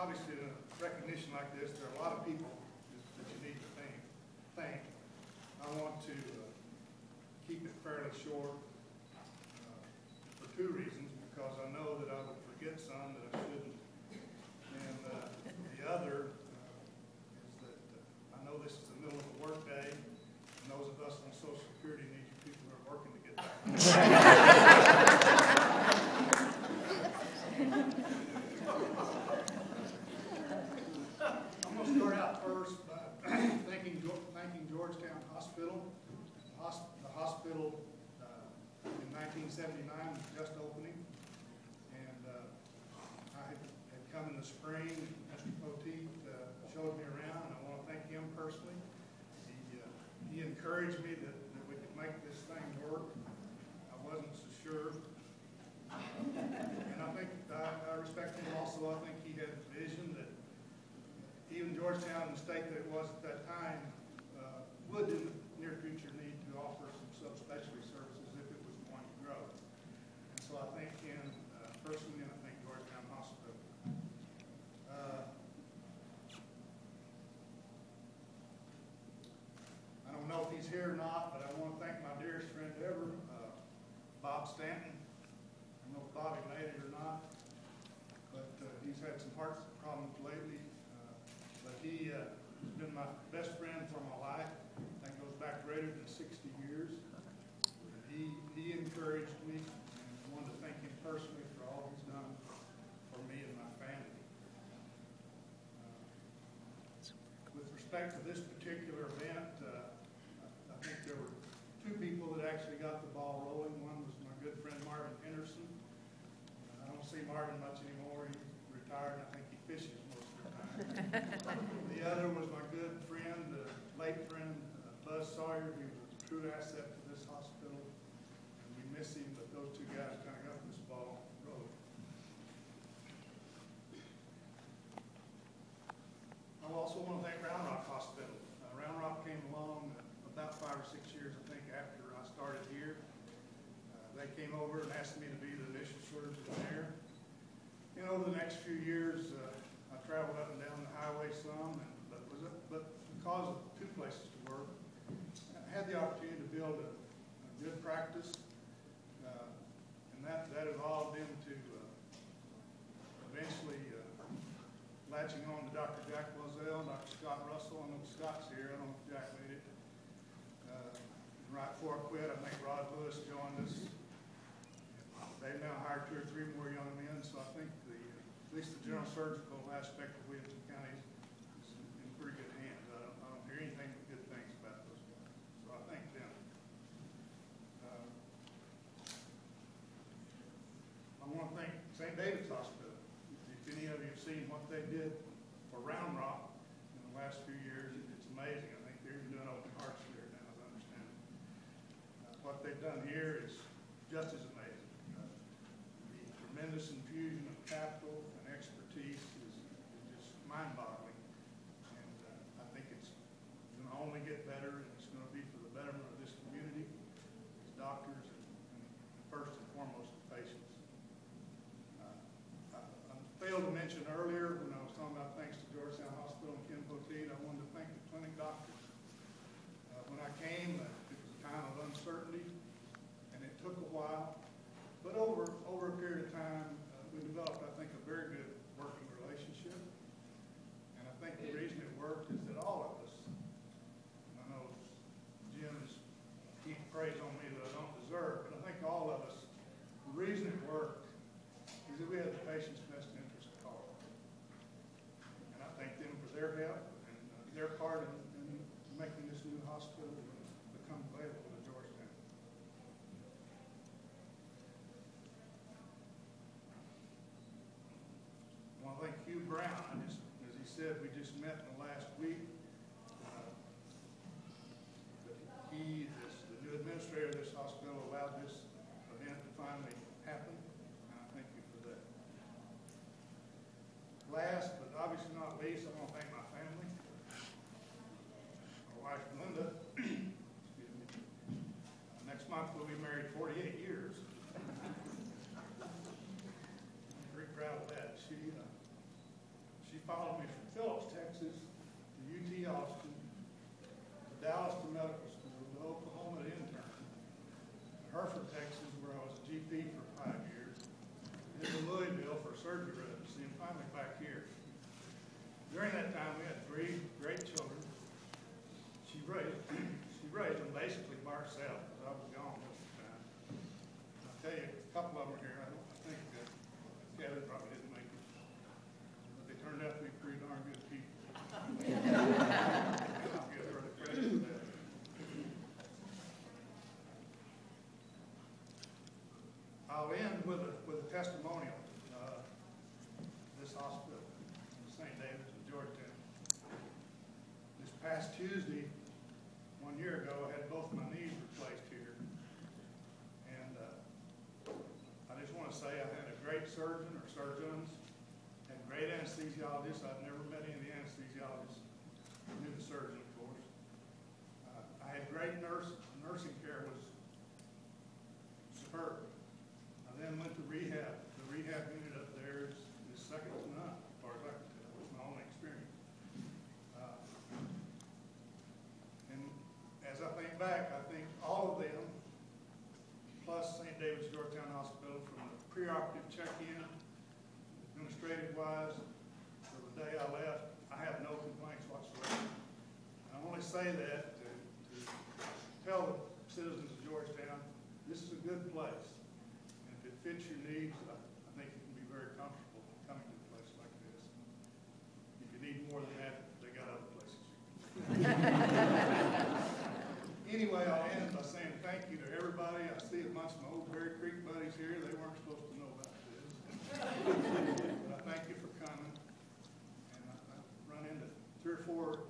obviously in a recognition like this, there are a lot of people that you need to thank. I want to keep it fairly short for two reasons, because I know that I would forget some that I shouldn't. And the other is that I know this is the middle of a work day, and those of us on Social Security need you people who are working to get back. I'm going to start out first by thanking Georgetown Hospital. The hospital in 1979 was just opening, and I had come in the spring. Mr. Poteet showed me around, and I want to thank him personally. He encouraged me that we could make this thing work. I wasn't so sure. And I think I respect him also. I think he had a vision that even Georgetown, the state that it was at that time, would in the near future need to offer some subspecialty services if it was going to grow. And so I thank him personally, and I thank Georgetown Hospital. I don't know if he's here or not, but I want to thank my dearest friend ever, Bob Stanton. I don't know if Bobby made it or not, but he's had some heart problems lately. But he has been my best friend for my life. That goes back greater than 60 years. He encouraged me, and I wanted to thank him personally for all he's done for me and my family. With respect to this particular event, I think there were two people that actually got the ball rolling. One was my good friend Marvin Henderson. I don't see Marvin much anymore. He's retired, and I think he fishes most of the time. The other was my good friend, late friend, Buzz Sawyer, who was a true asset to this hospital. And we miss him, but those two guys kind of got this ball rolling. I also want to thank Round Rock Hospital. Round Rock came along about 5 or 6 years, I think, after I started here. They came over and asked me to be the initial surgeon there. And over the next few years, I traveled up and down the highway some, but because of two places to work, I had the opportunity to build a good practice, and that evolved into eventually latching on to Dr. Jack Loiselle, Dr. Scott Russell. I know Scott's here. I don't know if Jack made it. Right before I quit, I think Rod Lewis joined us. They've now hired 2 or 3 more young men, so I think at least the general surgical aspect of Williamson County is in pretty good hands. I don't hear anything but good things about those guys, so I thank them. I want to thank St. David's Hospital. If any of you have seen what they did for Round Rock in the last few years, it's amazing. I think they're even doing open hearts there now, as I understand it. What they've done here is just as amazing. The tremendous infusion of capital and expertise is just mind-boggling. And I think it's going to only get better, and it's going to be for the betterment of this community, its doctors, and first and foremost, the patients. I failed to mention earlier when I was talking about thanks to Georgetown Hospital and Ken Poteet, I wanted to thank the clinic doctors. When I came, it was a time of uncertainty, and it took a while. But over a period of time, we developed, I think, a very good working relationship. And I think the reason it worked is that all of us, and I know Jim is heaping praise on me that I don't deserve, but I think all of us, the reason it worked is that we had the patient's best interest at heart. And I thank them for their help and their part in making this new hospital become available to Georgetown. I want to thank Hugh Brown. As he said, we just met in the last week. He, as the new administrator of this hospital, allowed this event to finally happen, and I thank you for that. Last, but obviously not least, I want to thank my family. My wife, Linda. Excuse me. Next month, we'll be married 48 years. I'm pretty proud of that. She Austin, to Dallas to medical school, to Oklahoma to intern, to Hereford, Texas, where I was a GP for 5 years, and to Louisville for surgery residency, and finally back here. During that time, we had 3 great children. She raised them basically by herself, because I was gone most of the time. I'll tell you, a couple of them are here. I think Kevin probably didn't make it, but they turned out to be pretty darn good people. I'll give her the credit for that. I'll end with a testimonial. This hospital, St. David's in Georgetown. This past Tuesday, 1 year ago, I had both my knees replaced here. And I just want to say I had a great surgeon or surgeons, had great anesthesiologists. I've never met any of the anesthesiologists. I knew the surgeon, of course. I had great nursing care was superb. I then went to rehab. The rehab unit up there is second to none, as far as I can tell. It's my only experience. And as I think back, I think all of them, plus St. David's Georgetown Hospital, from the preoperative check-in, administrative-wise, to the day I left, I have no complaints whatsoever. I only say that to tell the citizens of Georgetown, this is a good place. And if it fits your needs, I think you can be very comfortable coming to a place like this. If you need more than that, they got other places. Anyway, I'll end by saying thank you to everybody. I see a bunch of my old Berry Creek buddies here. They weren't supposed to know about this. But I thank you for coming. And I run into 3 or 4